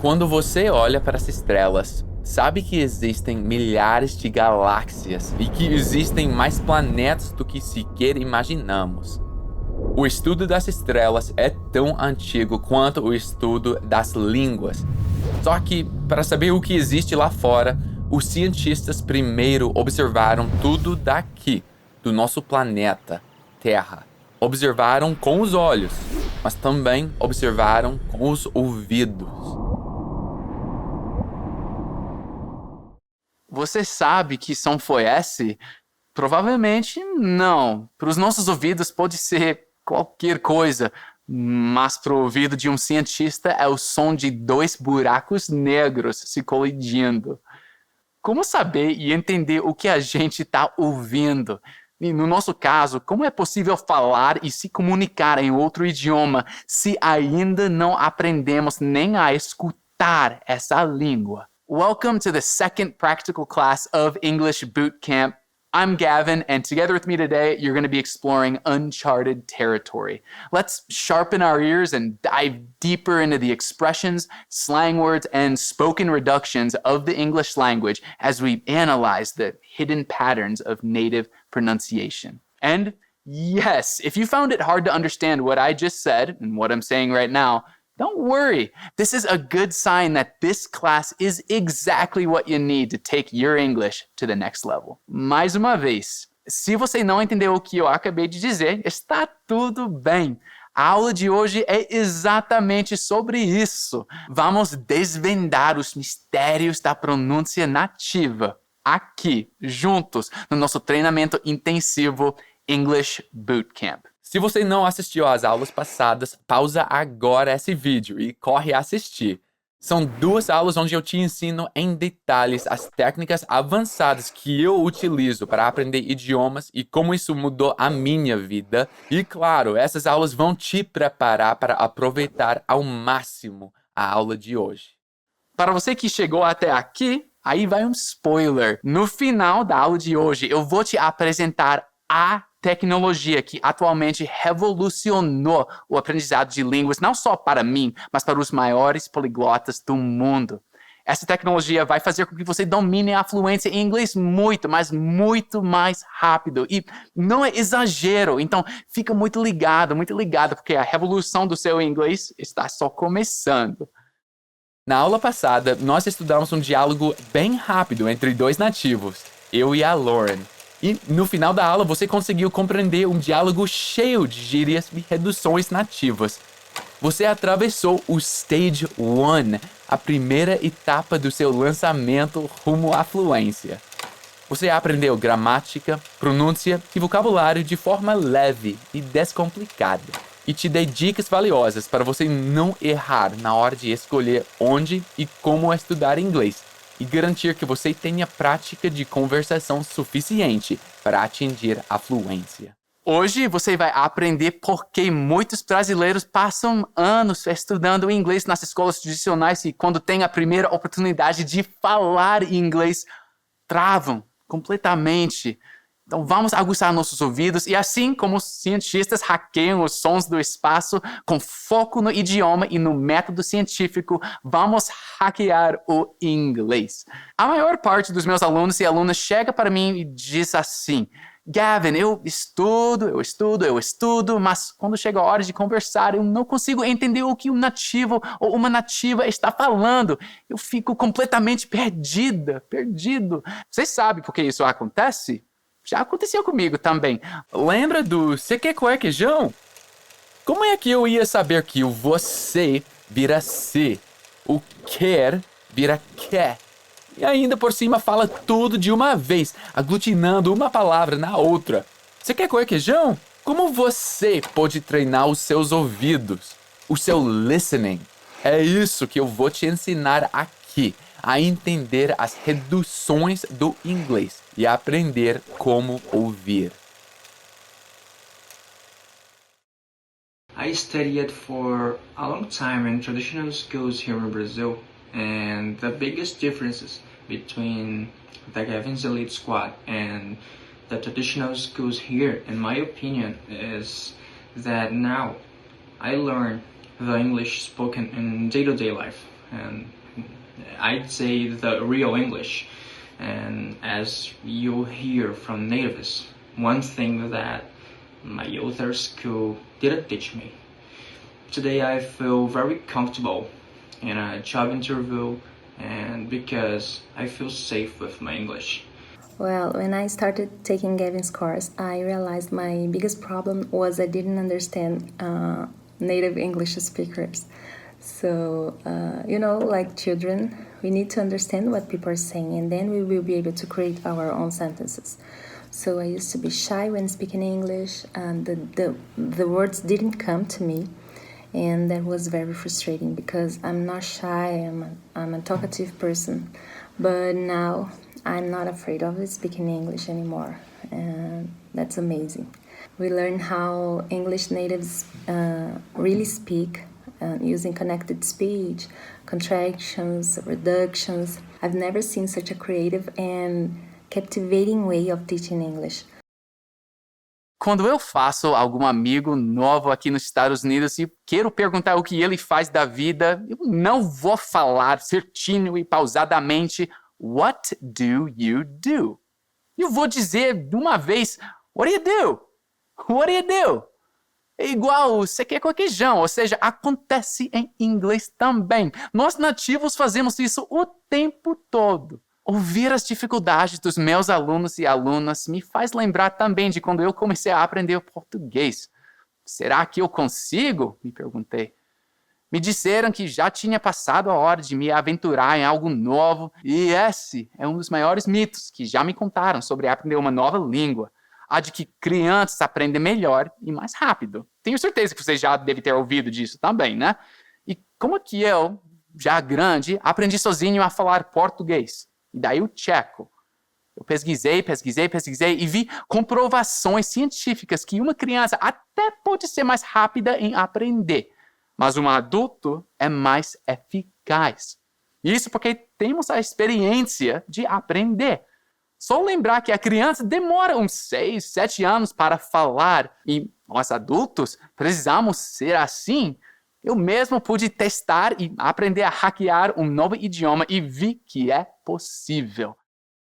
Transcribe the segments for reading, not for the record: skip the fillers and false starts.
Quando você olha para as estrelas, sabe que existem milhares de galáxias e que existem mais planetas do que sequer imaginamos. O estudo das estrelas é tão antigo quanto o estudo das línguas. Só que, para saber o que existe lá fora, os cientistas primeiro observaram tudo daqui, do nosso planeta, Terra. Observaram com os olhos, mas também observaram com os ouvidos. Você sabe que som foi esse? Provavelmente não. Para os nossos ouvidos pode ser qualquer coisa, mas para o ouvido de um cientista é o som de dois buracos negros se colidindo. Como saber e entender o que a gente está ouvindo? E no nosso caso, como é possível falar e se comunicar em outro idioma se ainda não aprendemos nem a escutar essa língua? Welcome to the second practical class of English Boot Camp. I'm Gavin, and together with me today, you're going to be exploring uncharted territory. Let's sharpen our ears and dive deeper into the expressions, slang words, and spoken reductions of the English language as we analyze the hidden patterns of native pronunciation. And yes, if you found it hard to understand what I just said and what I'm saying right now, don't worry. This is a good sign that this class is exactly what you need to take your English to the next level. Mais uma vez, se você não entendeu o que eu acabei de dizer, está tudo bem. A aula de hoje é exatamente sobre isso. Vamos desvendar os mistérios da pronúncia nativa aqui, juntos, no nosso treinamento intensivo English Bootcamp. Se você não assistiu às aulas passadas, pausa agora esse vídeo e corre assistir. São 2 aulas onde eu te ensino em detalhes as técnicas avançadas que eu utilizo para aprender idiomas e como isso mudou a minha vida. E claro, essas aulas vão te preparar para aproveitar ao máximo a aula de hoje. Para você que chegou até aqui, aí vai um spoiler. No final da aula de hoje, eu vou te apresentar a tecnologia que atualmente revolucionou o aprendizado de línguas, não só para mim, mas para os maiores poliglotas do mundo. Essa tecnologia vai fazer com que você domine a fluência em inglês muito, mas muito mais rápido. E não é exagero, então fica muito ligado, porque a revolução do seu inglês está só começando. Na aula passada, nós estudamos um diálogo bem rápido entre 2 nativos, eu e a Lauren. E no final da aula você conseguiu compreender um diálogo cheio de gírias e reduções nativas. Você atravessou o Stage 1, a primeira etapa do seu lançamento rumo à fluência. Você aprendeu gramática, pronúncia e vocabulário de forma leve e descomplicada. E te dei dicas valiosas para você não errar na hora de escolher onde e como estudar inglês. E garantir que você tenha prática de conversação suficiente para atingir a fluência. Hoje você vai aprender por que muitos brasileiros passam anos estudando inglês nas escolas tradicionais e quando têm a primeira oportunidade de falar inglês, travam completamente. Então vamos aguçar nossos ouvidos e assim como os cientistas hackeiam os sons do espaço com foco no idioma e no método científico, vamos hackear o inglês. A maior parte dos meus alunos e alunas chega para mim e diz assim: Gavin, eu estudo, mas quando chega a hora de conversar, eu não consigo entender o que um nativo ou uma nativa está falando. Eu fico completamente perdido. Você sabe por que isso acontece? Já aconteceu comigo também. Lembra do "Você quer queijão"? Como é que eu ia saber que o "você" vira "se", o "quer" vira "quer"? E ainda por cima fala tudo de uma vez, aglutinando uma palavra na outra. "Você quer queijão"? Como você pode treinar os seus ouvidos? O seu listening. É isso que eu vou te ensinar aqui. A entender as reduções do inglês e a aprender como ouvir. I studied for a long time in traditional schools here in Brazil, and the biggest differences between the Gavin's Elite Squad and the traditional schools here, in my opinion, is that now I learn the English spoken in day-to-day life. and I'd say the real English. And as you'll hear from natives, one thing that my youth school didn't teach me. Today I feel very comfortable in a job interview and because I feel safe with my English. Well, when I started taking Gavin's course, I realized my biggest problem was I didn't understand native English speakers. So, like children, we need to understand what people are saying, and then we will be able to create our own sentences. So I used to be shy when speaking English, and the words didn't come to me, and that was very frustrating because I'm not shy. I'm a talkative person, but now I'm not afraid of speaking English anymore, and that's amazing. We learn how English natives really speak. Using connected speech, contractions, reductions. I've never seen such a creative and captivating way of teaching English. Quando eu faço algum amigo novo aqui nos Estados Unidos e quero perguntar o que ele faz da vida, eu não vou falar certinho e pausadamente "What do you do?" Eu vou dizer de uma vez "What do you do? What do you do?" É igual, você quer queijão, ou seja, acontece em inglês também. Nós nativos fazemos isso o tempo todo. Ouvir as dificuldades dos meus alunos e alunas me faz lembrar também de quando eu comecei a aprender português. Será que eu consigo? Me perguntei. Me disseram que já tinha passado a hora de me aventurar em algo novo, e esse é um dos maiores mitos que já me contaram sobre aprender uma nova língua. A de que crianças aprendem melhor e mais rápido. Tenho certeza que vocês já devem ter ouvido disso também, né? E como que eu, já grande, aprendi sozinho a falar português? E daí o tcheco. Eu pesquisei e vi comprovações científicas que uma criança até pode ser mais rápida em aprender, mas um adulto é mais eficaz. Isso porque temos a experiência de aprender. Só lembrar que a criança demora uns 6, 7 anos para falar e nós adultos precisamos ser assim. Eu mesmo pude testar e aprender a hackear um novo idioma e vi que é possível.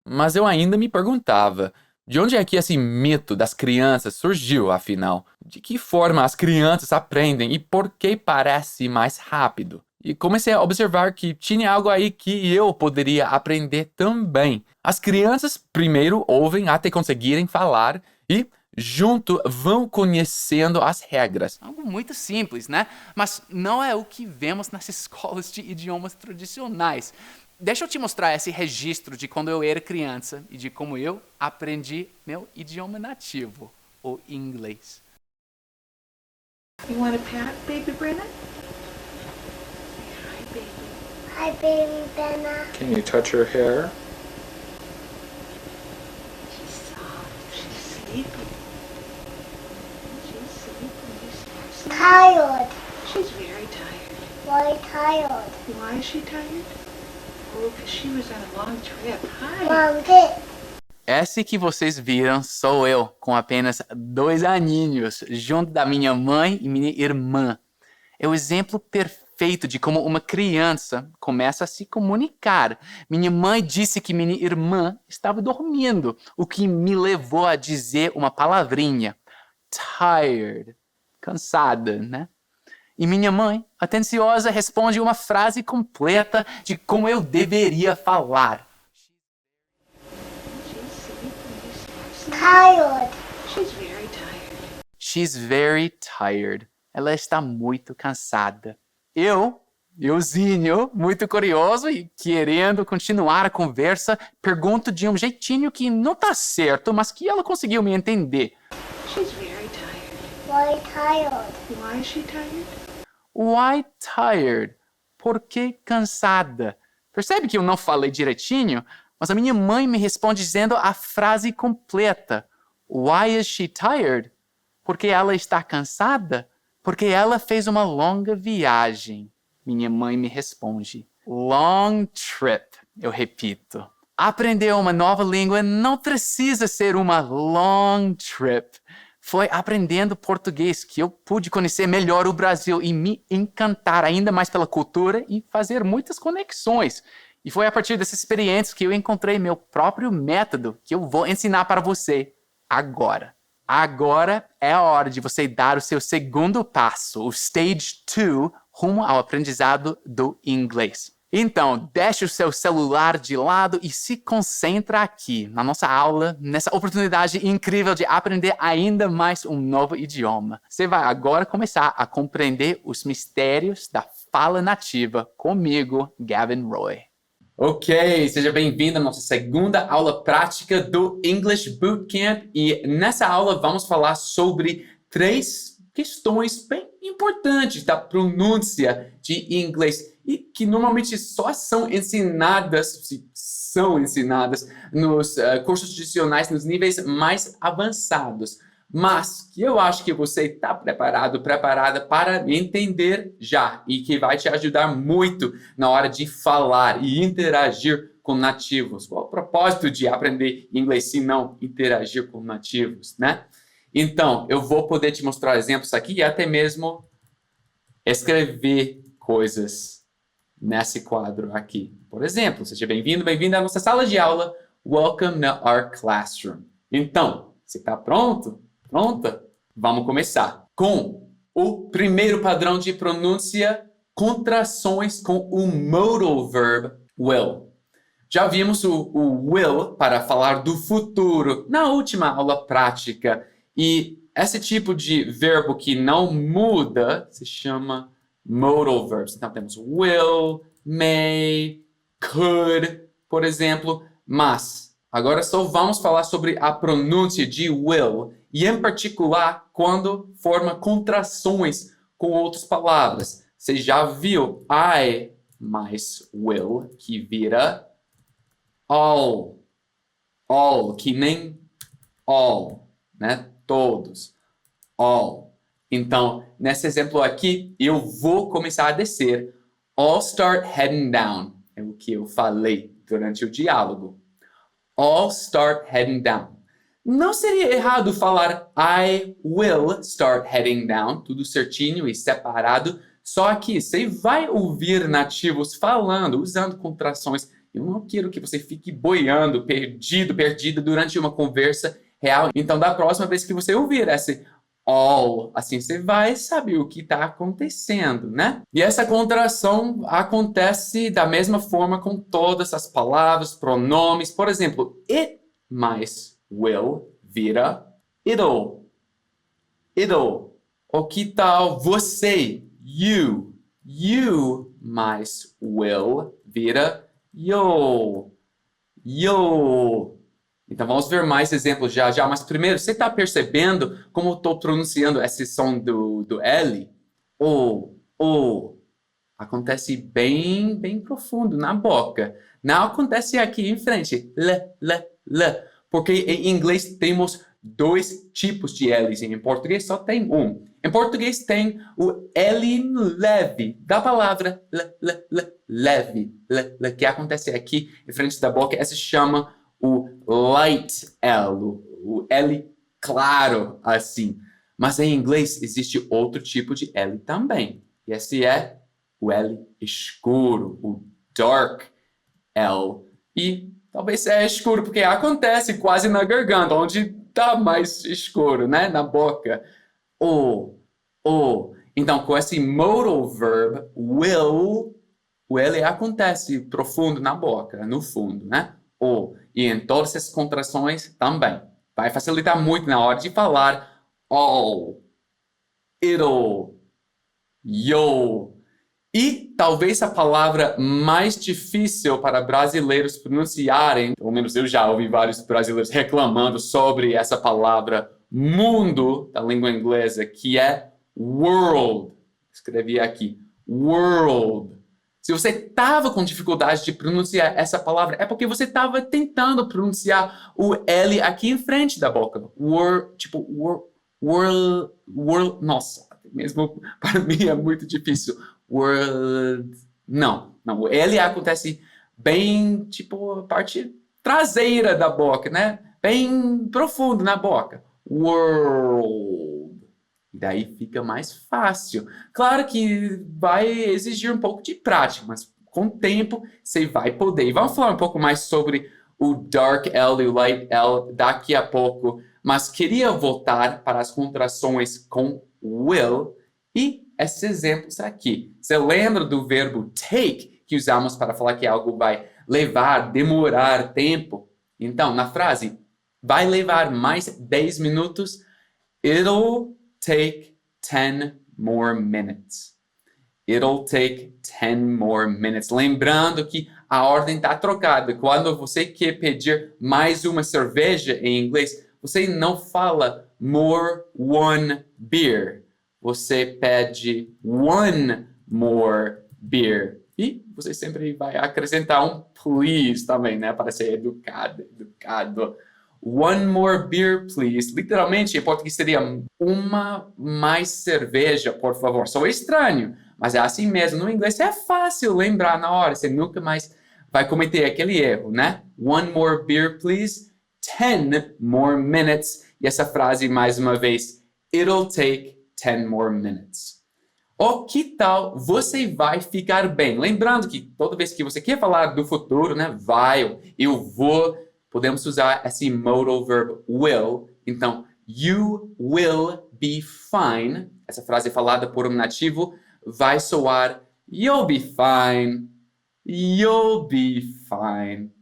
Mas eu ainda me perguntava, de onde é que esse mito das crianças surgiu, afinal? De que forma as crianças aprendem e por que parece mais rápido? E comecei a observar que tinha algo aí que eu poderia aprender também. As crianças primeiro ouvem até conseguirem falar e, junto, vão conhecendo as regras. Algo muito simples, né? Mas não é o que vemos nas escolas de idiomas tradicionais. Deixa eu te mostrar esse registro de quando eu era criança e de como eu aprendi meu idioma nativo, o inglês. You want a pat, baby Brenna? Hi, baby Benna. Can you touch her hair? She's soft. She's sleepy. She's sleepy. Tired. She's very tired. Why tired? Why is she tired? Oh, because she was on a long trip. Hi. Mom, this. Esse que vocês viram sou eu, com apenas 2 aninhos, junto da minha mãe e minha irmã. É o exemplo perfeito de como uma criança começa a se comunicar. Minha mãe disse que minha irmã estava dormindo, o que me levou a dizer uma palavrinha. Tired. Cansada, né? E minha mãe, atenciosa, responde uma frase completa de como eu deveria falar. Tired. She's very tired. She's very tired. Ela está muito cansada. Euzinho, muito curioso e querendo continuar a conversa, pergunto de um jeitinho que não tá certo, mas que ela conseguiu me entender. She's very tired. Why tired? Why is she tired? Why tired? Por que cansada? Percebe que eu não falei direitinho? Mas a minha mãe me responde dizendo a frase completa. Why is she tired? Porque ela está cansada? Porque ela fez uma longa viagem. Minha mãe me responde. Long trip, eu repito. Aprender uma nova língua não precisa ser uma long trip. foi aprendendo português que eu pude conhecer melhor o Brasil e me encantar ainda mais pela cultura e fazer muitas conexões. E foi a partir dessas experiências que eu encontrei meu próprio método que eu vou ensinar para você agora. Agora é a hora de você dar o seu segundo passo, o Stage 2, rumo ao aprendizado do inglês. Então, deixe o seu celular de lado e se concentra aqui, na nossa aula, nessa oportunidade incrível de aprender ainda mais um novo idioma. Você vai agora começar a compreender os mistérios da fala nativa comigo, Gavin Roy. Ok, seja bem-vindo à nossa segunda aula prática do English Bootcamp. E nessa aula vamos falar sobre 3 questões bem importantes da pronúncia de inglês e que normalmente só são ensinadas, se são ensinadas nos cursos adicionais, nos níveis mais avançados. Mas que eu acho que você está preparada para entender já e que vai te ajudar muito na hora de falar e interagir com nativos. Qual é o propósito de aprender inglês se não interagir com nativos, né? Então, eu vou poder te mostrar exemplos aqui e até mesmo escrever coisas nesse quadro aqui. Por exemplo, seja bem-vindo, bem-vinda à nossa sala de aula. Welcome to our classroom. Então, você está pronto? Pronta? Vamos começar com o primeiro padrão de pronúncia, contrações com o modal verb will. Já vimos o will para falar do futuro na última aula prática. E esse tipo de verbo que não muda se chama modal verbs. Então temos will, may, could, por exemplo. Mas agora só vamos falar sobre a pronúncia de will. E em particular quando forma contrações com outras palavras. Você já viu I mais will que vira all. All, que nem all, né? Todos. All. Então, nesse exemplo aqui, eu vou começar a descer. All start heading down. É o que eu falei durante o diálogo. All start heading down. Não seria errado falar I will start heading down, tudo certinho e separado. Só que você vai ouvir nativos falando, usando contrações. Eu não quero que você fique boiando, perdida durante uma conversa real. Então, da próxima vez que você ouvir esse all, assim, você vai saber o que está acontecendo, né? E essa contração acontece da mesma forma com todas as palavras, pronomes. Por exemplo, it mais will vira it'll. It'll. Ou que tal você, you. You mais will vira yo. Yo. Então, vamos ver mais exemplos já. Mas primeiro, você está percebendo como eu estou pronunciando esse som do L? O. Acontece bem profundo na boca. Não acontece aqui em frente. L. Porque em inglês temos 2 tipos de L's. Em português só tem um. Em português tem o L leve da palavra leve. Que acontece aqui em frente da boca. Esse se chama o light L, o L claro, assim. Mas em inglês existe outro tipo de L também. E esse é o L escuro, o dark L. E talvez é escuro porque acontece quase na garganta, onde está mais escuro, né? Na boca. O. Então, com esse modal verb, will, o L acontece profundo na boca, no fundo, né? O. E em todas essas contrações também. Vai facilitar muito na hora de falar all, it'll, yo. E talvez a palavra mais difícil para brasileiros pronunciarem, pelo menos eu já ouvi vários brasileiros reclamando sobre essa palavra mundo da língua inglesa, que é world. Escrevi aqui, world. Se você estava com dificuldade de pronunciar essa palavra, é porque você estava tentando pronunciar o L aqui em frente da boca. World. Nossa, mesmo para mim é muito difícil. World. Não. O L acontece bem, a parte traseira da boca, né? Bem profundo na boca. world. E daí fica mais fácil. Claro que vai exigir um pouco de prática, mas com o tempo você vai poder. E vamos falar um pouco mais sobre o dark L e o light L daqui a pouco, mas queria voltar para as contrações com will e esses exemplos aqui. Você lembra do verbo take, que usamos para falar que algo vai levar, demorar tempo? Então, na frase, vai levar mais 10 minutos, it'll take 10 more minutes. It'll take 10 more minutes. Lembrando que a ordem está trocada. Quando você quer pedir mais uma cerveja em inglês, você não fala more one beer. Você pede one more beer. E você sempre vai acrescentar um please também, né? Para ser educado. One more beer, please. Literalmente, em português seria uma mais cerveja, por favor. Sou estranho, mas é assim mesmo. No inglês é fácil lembrar na hora. Você nunca mais vai cometer aquele erro, né? One more beer, please. 10 more minutes. E essa frase, mais uma vez, it'll take 10 more minutes. Ou que tal você vai ficar bem? Lembrando que toda vez que você quer falar do futuro, né? Vai, eu vou, podemos usar esse modal verb will. Então, you will be fine. Essa frase falada por um nativo vai soar you'll be fine. You'll be fine.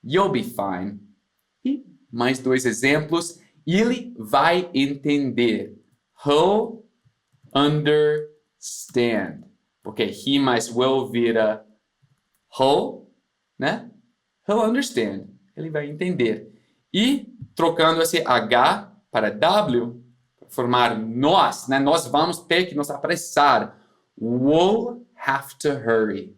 You'll be fine. E mais 2 exemplos. Ele vai entender. He'll understand. Porque he mais will vira he'll, né? He'll understand. Ele vai entender. E trocando esse H para W, formar nós, né? Nós vamos ter que nos apressar. We'll have to hurry.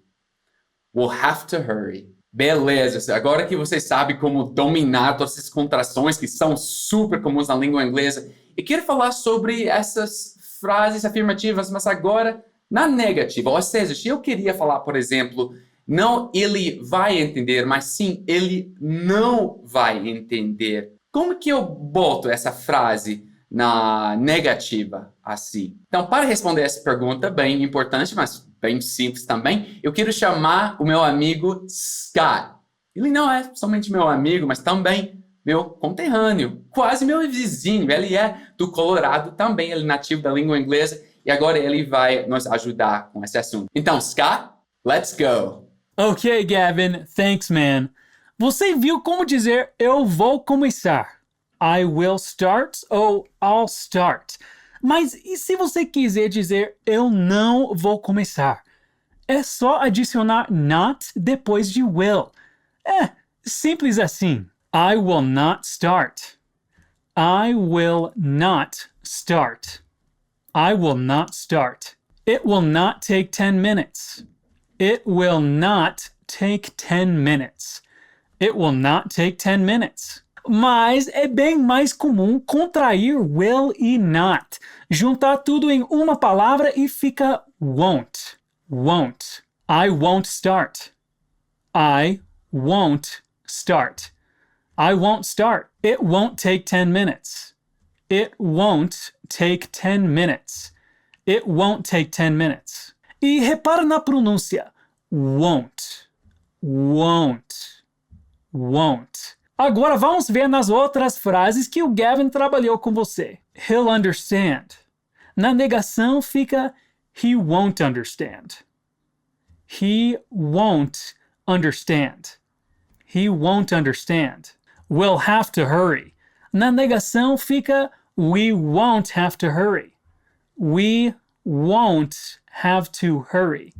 We'll have to hurry. Beleza, agora que você sabe como dominar todas essas contrações que são super comuns na língua inglesa, eu quero falar sobre essas frases afirmativas, mas agora na negativa. Ou seja, se eu queria falar, por exemplo, não ele vai entender, mas sim ele não vai entender. Como que eu boto essa frase na negativa assim? Então, para responder essa pergunta bem importante, mas bem simples também, eu quero chamar o meu amigo Scott. Ele não é somente meu amigo, mas também meu conterrâneo, quase meu vizinho. Ele é do Colorado também, ele é nativo da língua inglesa, e agora ele vai nos ajudar com esse assunto. Então, Scott, let's go! Ok, Gavin, thanks, man. Você viu como dizer eu vou começar? I will start ou I'll start. Mas e se você quiser dizer eu não vou começar? É só adicionar not depois de will. É simples assim. I will not start. I will not start. I will not start. It will not take 10 minutes. It will not take 10 minutes. It will not take 10 minutes. Mas é bem mais comum contrair will e not. Juntar tudo em uma palavra e fica won't. Won't. I won't start. I won't start. I won't start. It won't take 10 minutes. It won't take 10 minutes. It won't take 10 minutes. E repara na pronúncia. Won't. Won't. Won't. Agora vamos ver nas outras frases que o Gavin trabalhou com você. He'll understand. Na negação fica he won't understand. He won't understand. He won't understand. We'll have to hurry. Na negação fica we won't have to hurry. We won't have to hurry.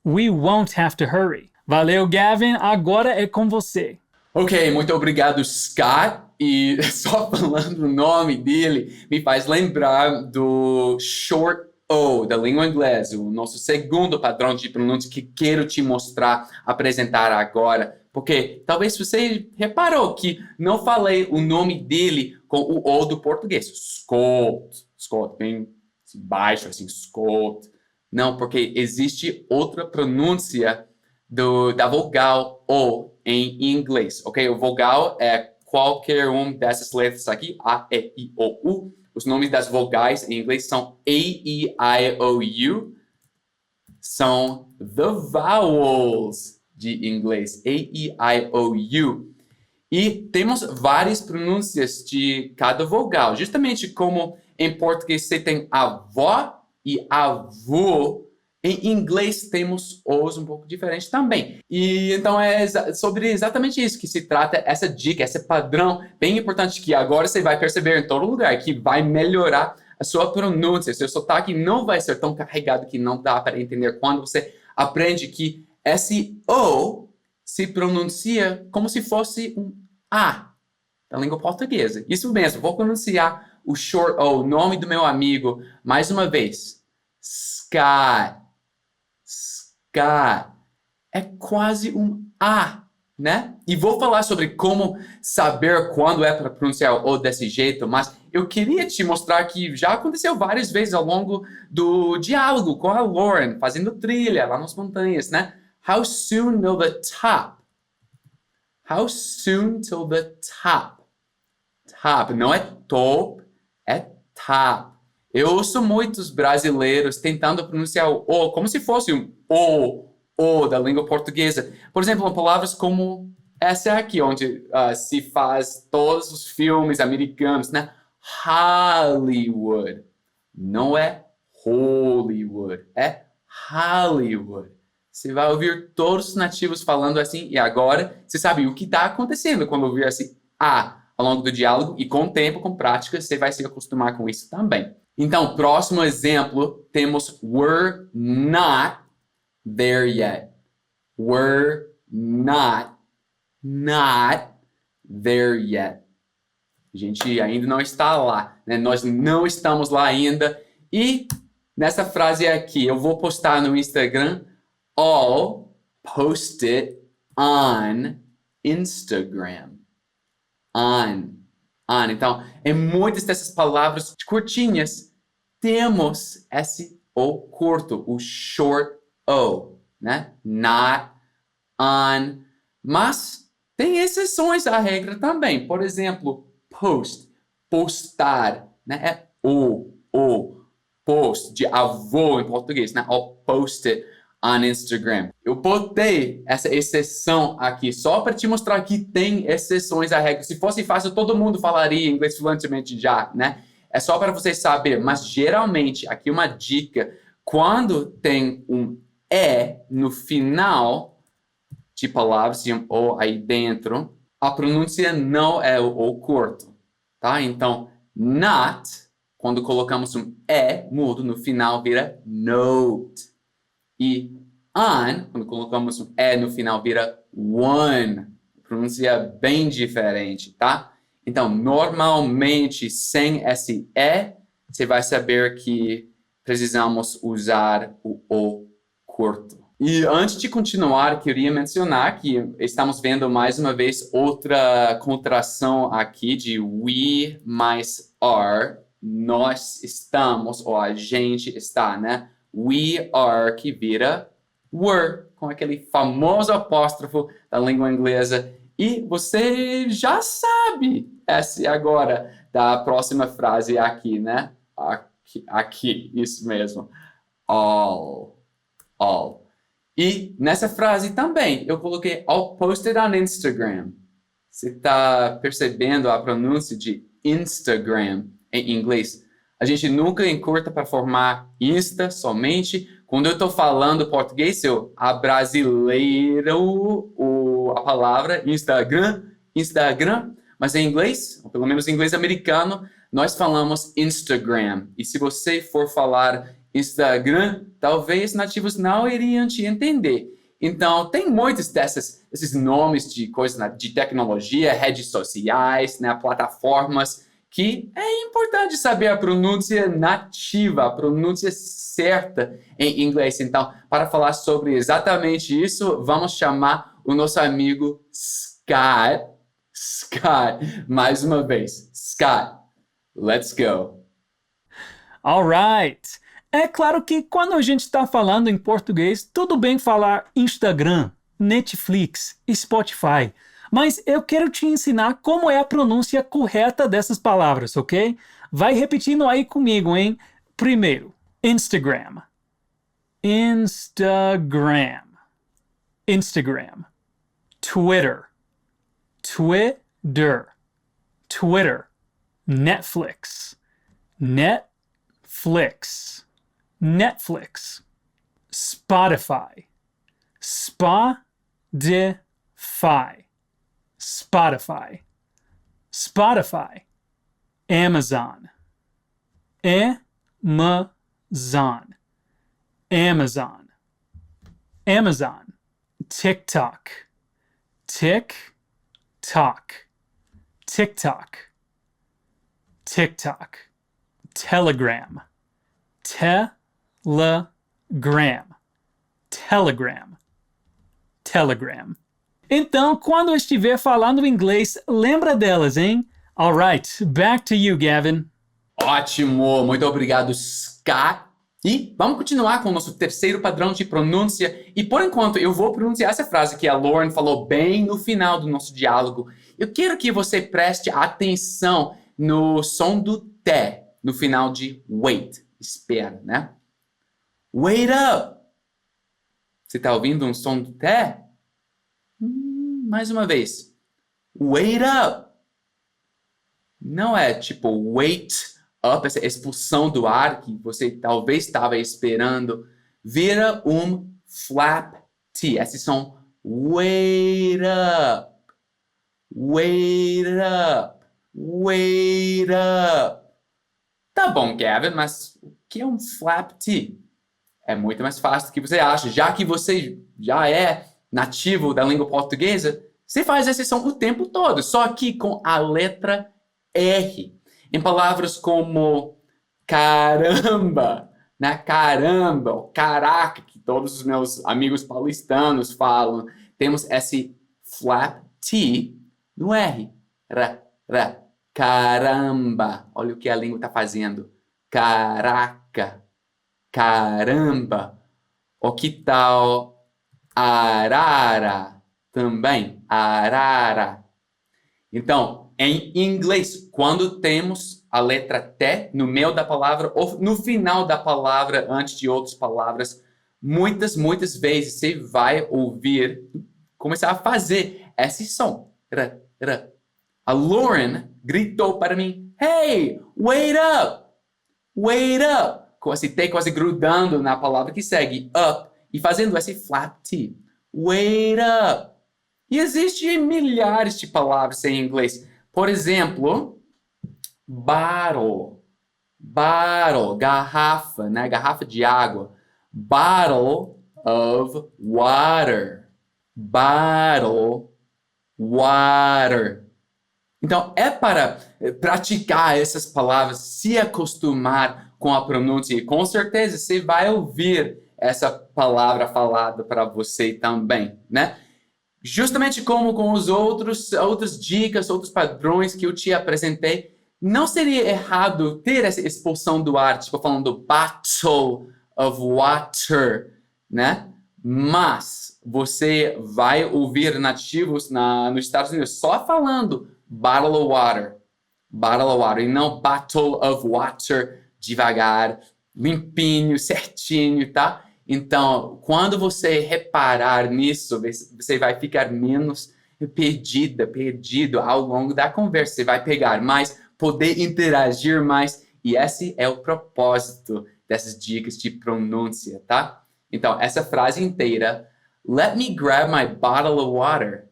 We won't have to hurry. Valeu, Gavin. Agora é com você. Ok, muito obrigado, Scott. E só falando o nome dele, me faz lembrar do short O da língua inglesa, o nosso segundo padrão de pronúncia que quero te mostrar, apresentar agora. Porque talvez você reparou que não falei o nome dele com o O do português. Scott. Scott, bem baixo, assim, Scott. Não, porque existe outra pronúncia da vogal O em inglês, ok? O vogal é qualquer uma dessas letras aqui, A, E, I, O, U. Os nomes das vogais em inglês são A, E, I, O, U. São the vowels de inglês, A, E, I, O, U. E temos várias pronúncias de cada vogal, justamente como em português você tem avó e avô. Em inglês temos os um pouco diferentes também. E então é sobre exatamente isso que se trata essa dica, esse padrão bem importante que agora você vai perceber em todo lugar, que vai melhorar a sua pronúncia. Seu sotaque não vai ser tão carregado que não dá para entender quando você aprende que esse O se pronuncia como se fosse um A da língua portuguesa. Isso mesmo, vou pronunciar o short O, nome do meu amigo, mais uma vez. Scott. Scott. É quase um A, né? E vou falar sobre como saber quando é para pronunciar o desse jeito, mas eu queria te mostrar que já aconteceu várias vezes ao longo do diálogo com a Lauren, fazendo trilha lá nas montanhas, né? How soon till the top? How soon till the top? Top, não é top, é top. Eu ouço muitos brasileiros tentando pronunciar o O como se fosse um O da língua portuguesa. Por exemplo, palavras como essa aqui, onde se faz todos os filmes americanos, né? Hollywood. Não é Hollywood, é Hollywood. Você vai ouvir todos os nativos falando assim, e agora você sabe o que está acontecendo quando ouvir esse A ao longo do diálogo, e com o tempo, com prática, você vai se acostumar com isso também. Então, próximo exemplo, temos we're not there yet. We're not there yet. A gente ainda não está lá, né? Nós não estamos lá ainda. E nessa frase aqui, eu vou postar no Instagram. I'll post it on Instagram. On. Então, em muitas dessas palavras curtinhas, temos esse O curto, o short O, né? Not, on. Mas tem exceções à regra também. Por exemplo, post, postar, né? É post, de avô em português, né? I'll post it on Instagram. Eu botei essa exceção aqui só para te mostrar que tem exceções à regra. Se fosse fácil, todo mundo falaria inglês fluentemente já, né? É só para você saber, mas geralmente, aqui uma dica, quando tem um E no final de palavras, de um O aí dentro, a pronúncia não é o O curto, tá? Então, not, quando colocamos um E mudo no final, vira note. E on, quando colocamos um E no final, vira one. Pronúncia bem diferente, tá? Então, normalmente, sem esse E, você vai saber que precisamos usar o O curto. E antes de continuar, queria mencionar que estamos vendo mais uma vez outra contração aqui de we mais are. Nós estamos, ou a gente está, né? We are, que vira were, com aquele famoso apóstrofo da língua inglesa. E você já sabe essa agora da próxima frase aqui, né? Aqui, isso mesmo. All. E nessa frase também, eu coloquei I'll post it on Instagram. Você está percebendo a pronúncia de Instagram em inglês? A gente nunca encurta para formar Insta somente. Quando eu estou falando português, eu abrasileiro a palavra Instagram, mas em inglês, ou pelo menos em inglês americano, nós falamos Instagram. E se você for falar Instagram, talvez nativos não iriam te entender. Então, tem muitos desses nomes de coisas de tecnologia, redes sociais, né, plataformas, que é importante saber a pronúncia nativa, a pronúncia certa em inglês. Então, para falar sobre exatamente isso, vamos chamar o nosso amigo Scott. Scott, mais uma vez. Scott, let's go. All right. É claro que quando a gente está falando em português, tudo bem falar Instagram, Netflix, Spotify. Mas eu quero te ensinar como é a pronúncia correta dessas palavras, ok? Vai repetindo aí comigo, hein? Primeiro, Instagram. Instagram. Instagram. Twitter. Twitter. Twitter. Netflix. Netflix. Netflix. Spotify. Spotify. Spotify. Spotify. Amazon. Amazon. Amazon. Amazon. TikTok. TikTok. TikTok. TikTok. Telegram. Telegram. Telegram. Telegram. Então, quando eu estiver falando inglês, lembra delas, hein? Alright, back to you, Gavin. Ótimo, muito obrigado, Scott. E vamos continuar com o nosso terceiro padrão de pronúncia. E por enquanto eu vou pronunciar essa frase que a Lauren falou bem no final do nosso diálogo. Eu quero que você preste atenção no som do T no final de wait. Espera, né? Wait up! Você está ouvindo um som do T? Mais uma vez. Wait up! Não é tipo wait up, essa expulsão do ar que você talvez estava esperando. Vira um flap T. Esse som wait up. Wait up. Wait up. Tá bom, Gavin, mas o que é um flap T? É muito mais fácil do que você acha. Já que você já é nativo da língua portuguesa, você faz essa som o tempo todo, só que com a letra R. Em palavras como caramba, né? Caramba, ou caraca, que todos os meus amigos paulistanos falam, temos esse flap T no R. Caramba. Olha o que a língua está fazendo. Caraca. Caramba. Ou que tal arara? Também. Arara. Então, em inglês, quando temos a letra T no meio da palavra ou no final da palavra, antes de outras palavras, muitas vezes você vai ouvir, começar a fazer esse som. A Lauren gritou para mim, hey, wait up, wait up, com esse T quase grudando na palavra que segue, up, e fazendo esse flap T, wait up. E existem milhares de palavras em inglês. Por exemplo, bottle, garrafa, né? Garrafa de água. Bottle of water, bottle, water. Então, é para praticar essas palavras, se acostumar com a pronúncia. E com certeza você vai ouvir essa palavra falada para você também, né? Justamente como com os outras dicas, outros padrões que eu te apresentei, não seria errado ter essa expulsão do ar, tipo falando bottle of water, né? Mas você vai ouvir nativos nos Estados Unidos só falando bottle of water, e não bottle of water, devagar, limpinho, certinho, tá? Então, quando você reparar nisso, você vai ficar menos perdido ao longo da conversa. Você vai pegar mais, poder interagir mais. E esse é o propósito dessas dicas de pronúncia, tá? Então, essa frase inteira, let me grab my bottle of water.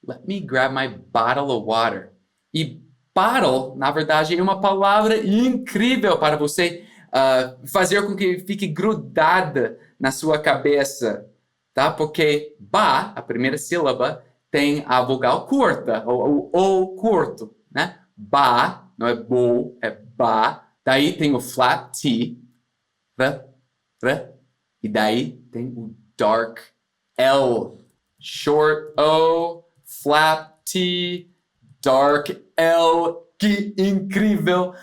Let me grab my bottle of water. E bottle, na verdade, é uma palavra incrível para você fazer com que fique grudada na sua cabeça, tá? Porque ba, a primeira sílaba, tem a vogal curta, ou o curto, né? Ba, não é bo, é ba. Daí tem o flap T, e daí tem o dark L. Short O, flap T, dark L. Que incrível!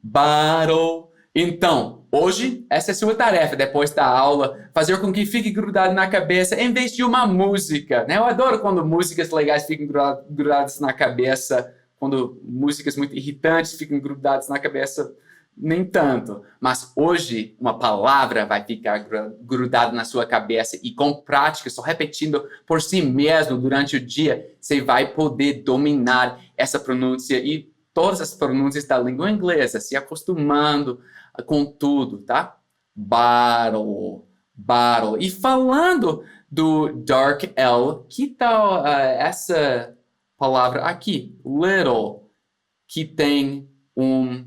Bottle. Então, Hoje, essa é sua tarefa depois da aula, fazer com que fique grudado na cabeça em vez de uma música, né? Eu adoro quando músicas legais ficam grudadas na cabeça, quando músicas muito irritantes ficam grudadas na cabeça, nem tanto. Mas hoje, uma palavra vai ficar grudada na sua cabeça e com prática, só repetindo por si mesmo durante o dia, você vai poder dominar essa pronúncia e todas as pronúncias da língua inglesa, se acostumando com tudo, tá? Battle, battle. E falando do dark L, que tal essa palavra aqui, little, que tem um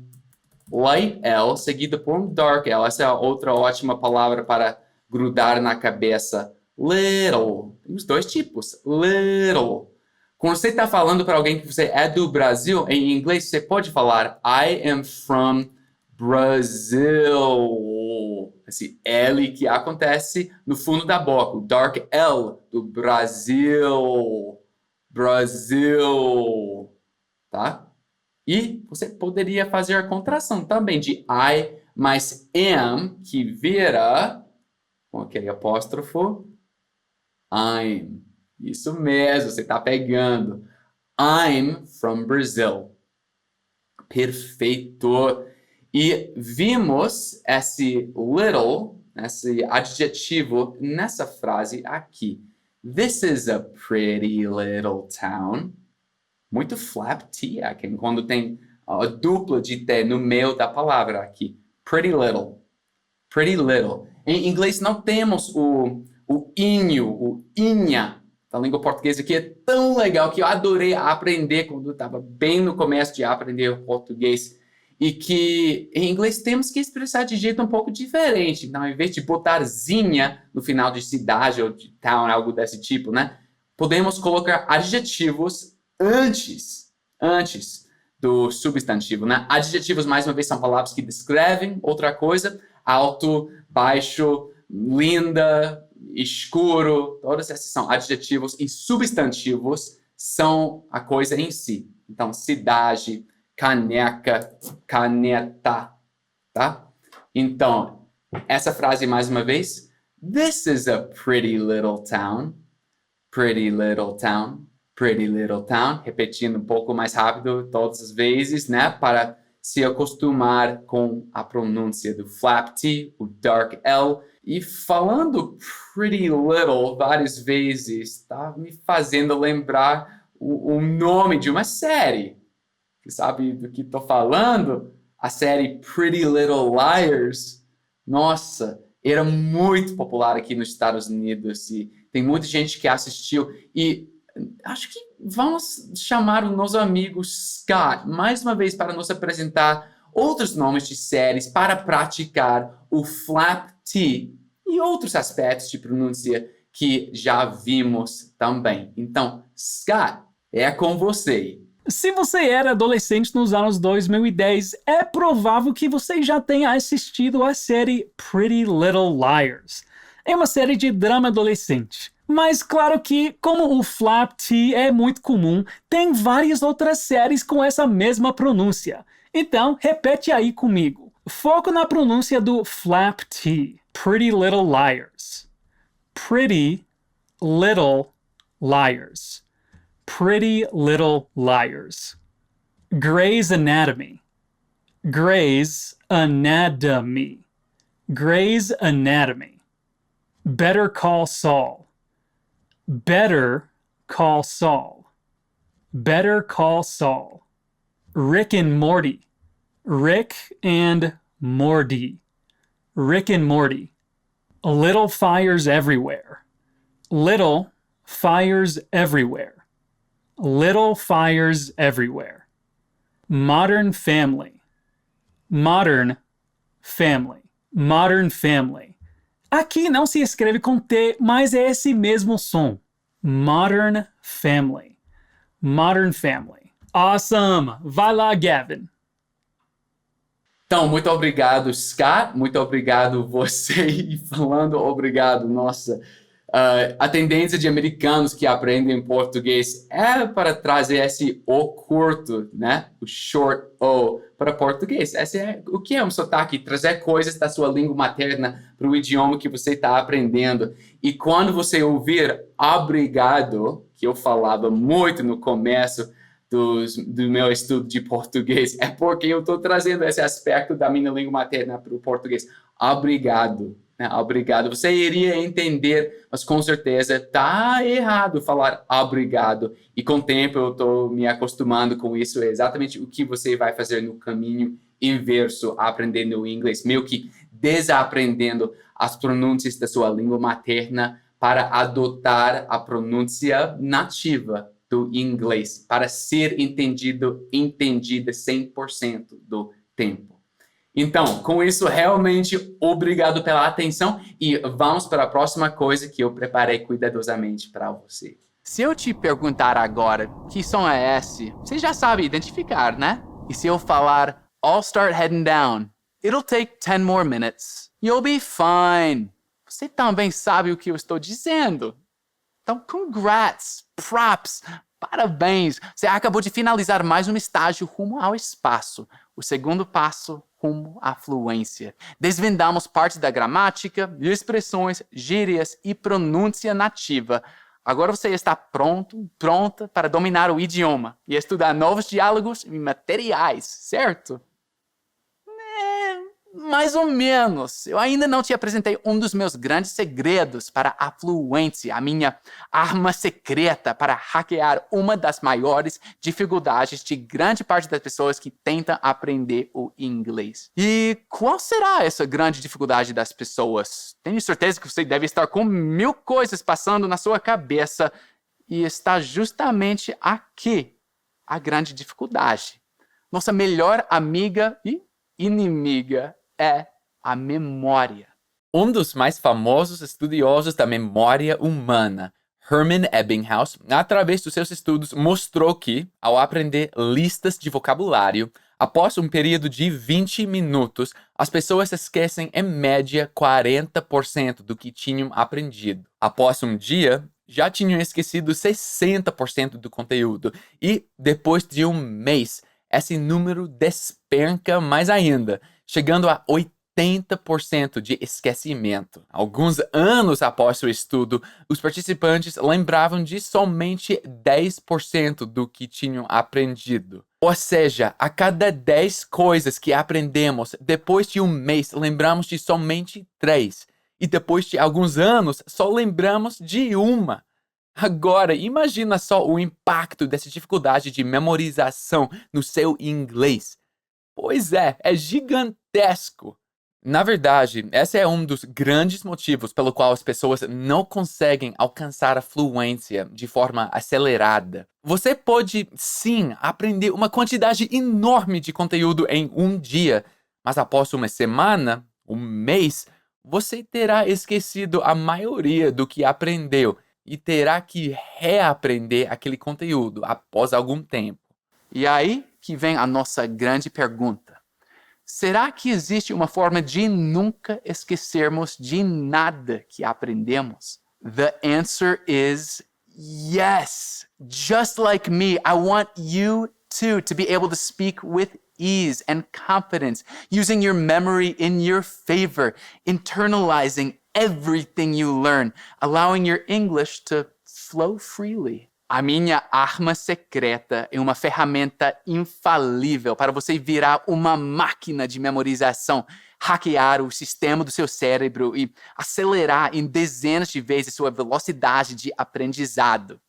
light L seguido por um dark L. Essa é outra ótima palavra para grudar na cabeça. Little. Tem os dois tipos. Little. Quando você está falando para alguém que você é do Brasil, em inglês você pode falar I am from Brazil. Esse L que acontece no fundo da boca. O dark L do Brasil. Brasil. Tá? E você poderia fazer a contração também de I mais am, que vira, com aquele apóstrofo, I'm. Isso mesmo, você está pegando. I'm from Brazil. Perfeito. E vimos esse little, esse adjetivo, nessa frase aqui. This is a pretty little town. Muito flap T aqui, quando tem a dupla de T no meio da palavra aqui. Pretty little. Pretty little. Em inglês não temos o inho, o inha da língua portuguesa, que é tão legal, que eu adorei aprender quando eu estava bem no começo de aprender o português. E que em inglês temos que expressar de jeito um pouco diferente. Então, ao invés de botar zinha no final de cidade ou de town, algo desse tipo, né? Podemos colocar adjetivos antes do substantivo, né? Adjetivos, mais uma vez, são palavras que descrevem outra coisa. Alto, baixo, linda, escuro. Todos esses são adjetivos. E substantivos são a coisa em si. Então, cidade, caneca, caneta, tá? Então, essa frase mais uma vez. This is a pretty little town. Pretty little town. Pretty little town. Repetindo um pouco mais rápido todas as vezes, né? Para se acostumar com a pronúncia do flap T, o dark L. E falando pretty little várias vezes, tá me fazendo lembrar o nome de uma série. Sabe do que estou falando? A série Pretty Little Liars. Nossa, era muito popular aqui nos Estados Unidos e tem muita gente que assistiu. E acho que vamos chamar o nosso amigo Scott mais uma vez para nos apresentar outros nomes de séries para praticar o flap T e outros aspectos de pronúncia que já vimos também. Então, Scott, é com você. Se você era adolescente nos anos 2010, é provável que você já tenha assistido a série Pretty Little Liars. É uma série de drama adolescente. Mas claro que, como o flap T é muito comum, tem várias outras séries com essa mesma pronúncia. Então, repete aí comigo. Foco na pronúncia do flap T. Pretty Little Liars. Pretty Little Liars. Pretty Little Liars. Grey's Anatomy. Grey's Anatomy. Grey's Anatomy. Better Call Saul. Better Call Saul. Better Call Saul. Rick and Morty. Rick and Morty. Rick and Morty. Little Fires Everywhere. Little Fires Everywhere. Little Fires Everywhere. Modern Family. Modern Family. Modern Family. Aqui não se escreve com T, mas é esse mesmo som. Modern Family. Modern Family. Awesome! Vai lá, Gavin. Então, muito obrigado, Scott. Muito obrigado você. E falando obrigado, nossa, A tendência de americanos que aprendem português é para trazer esse O curto, né? O short O para português. Esse é o que é um sotaque, trazer coisas da sua língua materna para o idioma que você está aprendendo. E quando você ouvir obrigado, que eu falava muito no começo do meu estudo de português, é porque eu estou trazendo esse aspecto da minha língua materna para o português. Obrigado. Obrigado. Você iria entender, mas com certeza tá errado falar obrigado. E com o tempo eu estou me acostumando com isso. É exatamente o que você vai fazer no caminho inverso, aprendendo o inglês. Meio que desaprendendo as pronúncias da sua língua materna para adotar a pronúncia nativa do inglês, para ser entendida 100% do tempo. Então, com isso, realmente, obrigado pela atenção e vamos para a próxima coisa que eu preparei cuidadosamente para você. Se eu te perguntar agora que som é esse, você já sabe identificar, né? E se eu falar, I'll start heading down, it'll take 10 more minutes. You'll be fine. Você também sabe o que eu estou dizendo. Então, congrats, props, parabéns. Você acabou de finalizar mais um estágio rumo ao espaço. O segundo passo, rumo à fluência. Desvendamos parte da gramática, expressões, gírias e pronúncia nativa. Agora você está pronta para dominar o idioma e estudar novos diálogos e materiais, certo? Mais ou menos. Eu ainda não te apresentei um dos meus grandes segredos para a fluência, a minha arma secreta para hackear uma das maiores dificuldades de grande parte das pessoas que tentam aprender o inglês. E qual será essa grande dificuldade das pessoas? Tenho certeza que você deve estar com 1000 coisas passando na sua cabeça e está justamente aqui a grande dificuldade. Nossa melhor amiga e inimiga é a memória. Um dos mais famosos estudiosos da memória humana, Hermann Ebbinghaus, através dos seus estudos, mostrou que, ao aprender listas de vocabulário, após um período de 20 minutos, as pessoas esquecem, em média, 40% do que tinham aprendido. Após um dia, já tinham esquecido 60% do conteúdo. E, depois de um mês, esse número despenca mais ainda, chegando a 80% de esquecimento. Alguns anos após o estudo, os participantes lembravam de somente 10% do que tinham aprendido. Ou seja, a cada 10 coisas que aprendemos, depois de um mês, lembramos de somente 3. E depois de alguns anos, só lembramos de uma. Agora, imagina só o impacto dessa dificuldade de memorização no seu inglês. Pois é gigantesco. Na verdade, esse é um dos grandes motivos pelo qual as pessoas não conseguem alcançar a fluência de forma acelerada. Você pode, sim, aprender uma quantidade enorme de conteúdo em um dia, mas após uma semana, um mês, você terá esquecido a maioria do que aprendeu e terá que reaprender aquele conteúdo após algum tempo. E aí que vem a nossa grande pergunta. Será que existe uma forma de nunca esquecermos de nada que aprendemos? The answer is yes. Just like me, I want you too to be able to speak with ease and confidence, using your memory in your favor, internalizing everything you learn, allowing your English to flow freely. A minha arma secreta é uma ferramenta infalível para você virar uma máquina de memorização, hackear o sistema do seu cérebro e acelerar em dezenas de vezes sua velocidade de aprendizado.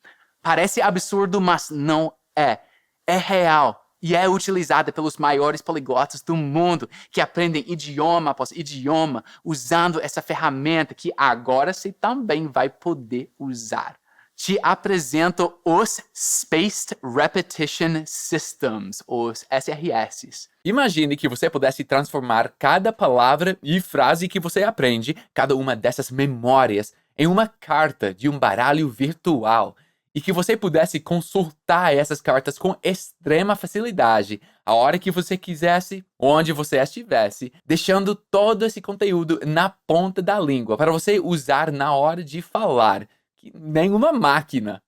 Parece absurdo, mas não é. É real e é utilizada pelos maiores poliglotas do mundo que aprendem idioma após idioma usando essa ferramenta que agora você também vai poder usar. Te apresento os Spaced Repetition Systems, os SRS. Imagine que você pudesse transformar cada palavra e frase que você aprende, cada uma dessas memórias, em uma carta de um baralho virtual. e que você pudesse consultar essas cartas com extrema facilidade, a hora que você quisesse, onde você estivesse, deixando todo esse conteúdo na ponta da língua para você usar na hora de falar, que nenhuma máquina.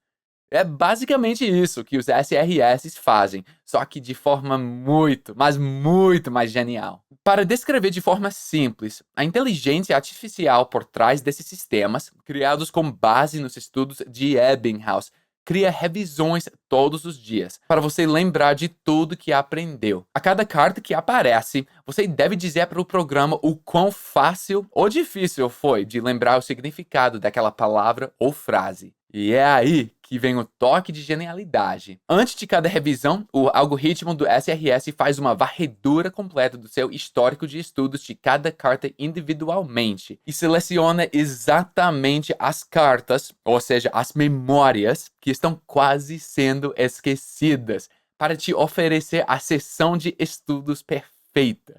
É basicamente isso que os SRS fazem, só que de forma muito, mas muito mais genial. Para descrever de forma simples, a inteligência artificial por trás desses sistemas, criados com base nos estudos de Ebbinghaus, cria revisões todos os dias, para você lembrar de tudo que aprendeu. A cada carta que aparece, você deve dizer para o programa o quão fácil ou difícil foi de lembrar o significado daquela palavra ou frase. E é aí que vem o toque de genialidade. Antes de cada revisão, o algoritmo do SRS faz uma varredura completa do seu histórico de estudos de cada carta individualmente e seleciona exatamente as cartas, ou seja, as memórias, que estão quase sendo esquecidas, para te oferecer a sessão de estudos perfeita.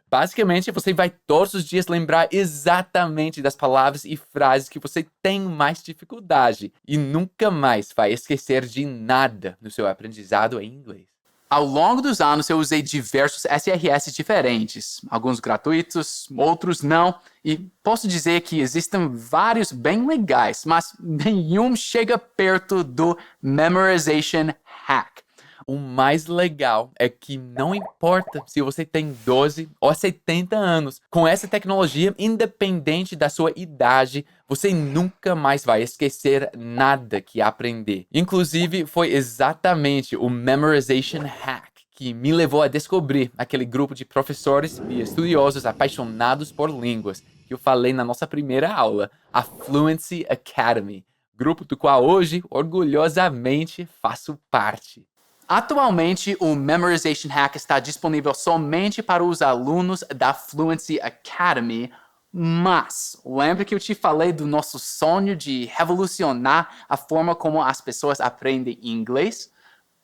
Basicamente, você vai todos os dias lembrar exatamente das palavras e frases que você tem mais dificuldade e nunca mais vai esquecer de nada no seu aprendizado em inglês. Ao longo dos anos, eu usei diversos SRS diferentes, alguns gratuitos, outros não, e posso dizer que existem vários bem legais, mas nenhum chega perto do Memorization Hack. O mais legal é que não importa se você tem 12 ou 70 anos, com essa tecnologia, independente da sua idade, você nunca mais vai esquecer nada que aprender. Inclusive, foi exatamente o Memorization Hack que me levou a descobrir aquele grupo de professores e estudiosos apaixonados por línguas que eu falei na nossa primeira aula, a Fluency Academy, grupo do qual hoje, orgulhosamente, faço parte. Atualmente, o Memorization Hack está disponível somente para os alunos da Fluency Academy, mas lembra que eu te falei do nosso sonho de revolucionar a forma como as pessoas aprendem inglês?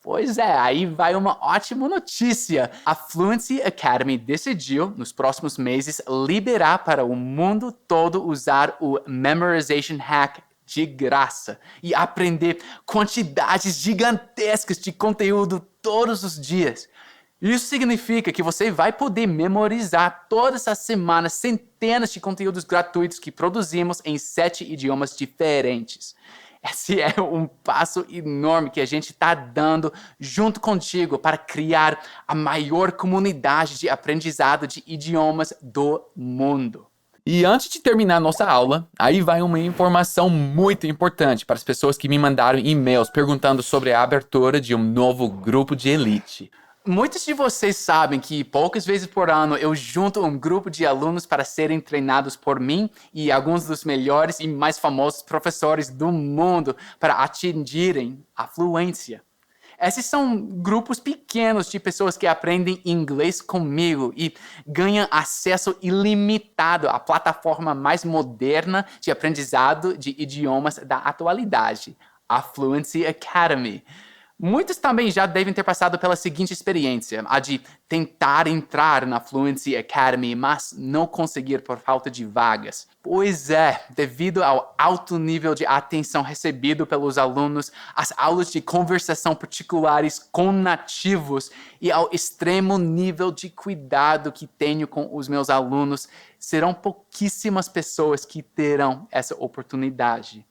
Pois é, aí vai uma ótima notícia. A Fluency Academy decidiu, nos próximos meses, liberar para o mundo todo usar o Memorization Hack de graça e aprender quantidades gigantescas de conteúdo todos os dias. Isso significa que você vai poder memorizar todas as semanas centenas de conteúdos gratuitos que produzimos em 7 idiomas diferentes. Esse é um passo enorme que a gente está dando junto contigo para criar a maior comunidade de aprendizado de idiomas do mundo. E antes de terminar nossa aula, aí vai uma informação muito importante para as pessoas que me mandaram e-mails perguntando sobre a abertura de um novo grupo de elite. Muitos de vocês sabem que poucas vezes por ano eu junto um grupo de alunos para serem treinados por mim e alguns dos melhores e mais famosos professores do mundo para atingirem a fluência. Esses são grupos pequenos de pessoas que aprendem inglês comigo e ganham acesso ilimitado à plataforma mais moderna de aprendizado de idiomas da atualidade, a Fluency Academy. Muitos também já devem ter passado pela seguinte experiência, a de tentar entrar na Fluency Academy, mas não conseguir por falta de vagas. Pois é, devido ao alto nível de atenção recebido pelos alunos, as aulas de conversação particulares com nativos e ao extremo nível de cuidado que tenho com os meus alunos, serão pouquíssimas pessoas que terão essa oportunidade.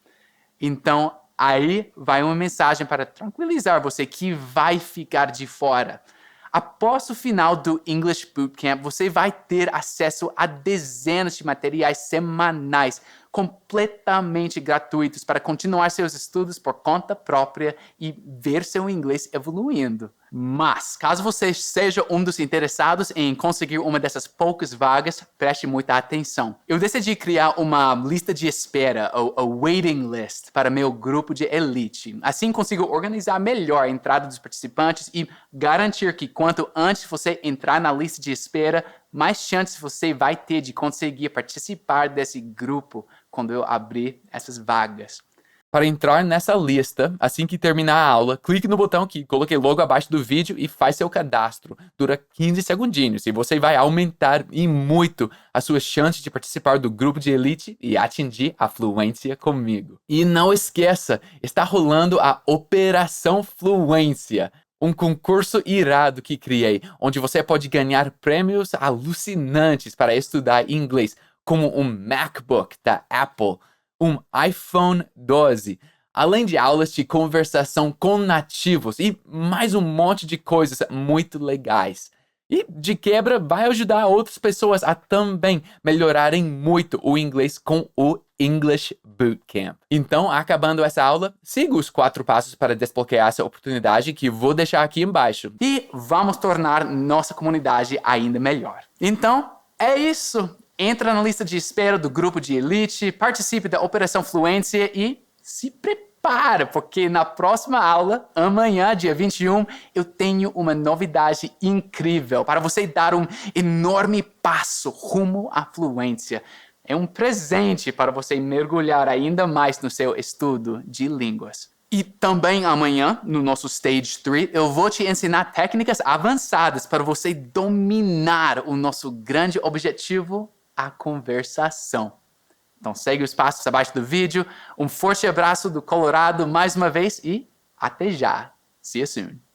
Então, aí vai uma mensagem para tranquilizar você que vai ficar de fora. Após o final do English Bootcamp, você vai ter acesso a dezenas de materiais semanais completamente gratuitos para continuar seus estudos por conta própria e ver seu inglês evoluindo. Mas, caso você seja um dos interessados em conseguir uma dessas poucas vagas, preste muita atenção. Eu decidi criar uma lista de espera, ou a waiting list, para meu grupo de elite. Assim consigo organizar melhor a entrada dos participantes e garantir que quanto antes você entrar na lista de espera, mais chances você vai ter de conseguir participar desse grupo quando eu abrir essas vagas. Para entrar nessa lista, assim que terminar a aula, clique no botão que coloquei logo abaixo do vídeo e faz seu cadastro. Dura 15 segundinhos e você vai aumentar e muito a sua chance de participar do grupo de elite e atingir a fluência comigo. E não esqueça, está rolando a Operação Fluência, um concurso irado que criei, onde você pode ganhar prêmios alucinantes para estudar inglês, como um MacBook da Apple, um iPhone 12, além de aulas de conversação com nativos e mais um monte de coisas muito legais. E, de quebra, vai ajudar outras pessoas a também melhorarem muito o inglês com o English Bootcamp. Então, acabando essa aula, siga os 4 passos para desbloquear essa oportunidade que vou deixar aqui embaixo. E vamos tornar nossa comunidade ainda melhor. Então, é isso. Entra na lista de espera do grupo de elite, participe da Operação Fluência e se prepara, porque na próxima aula, amanhã, dia 21, eu tenho uma novidade incrível para você dar um enorme passo rumo à fluência. É um presente para você mergulhar ainda mais no seu estudo de línguas. E também amanhã, no nosso Stage 3, eu vou te ensinar técnicas avançadas para você dominar o nosso grande objetivo, a conversação. Então segue os passos abaixo do vídeo. Um forte abraço do Colorado mais uma vez e até já. See you soon.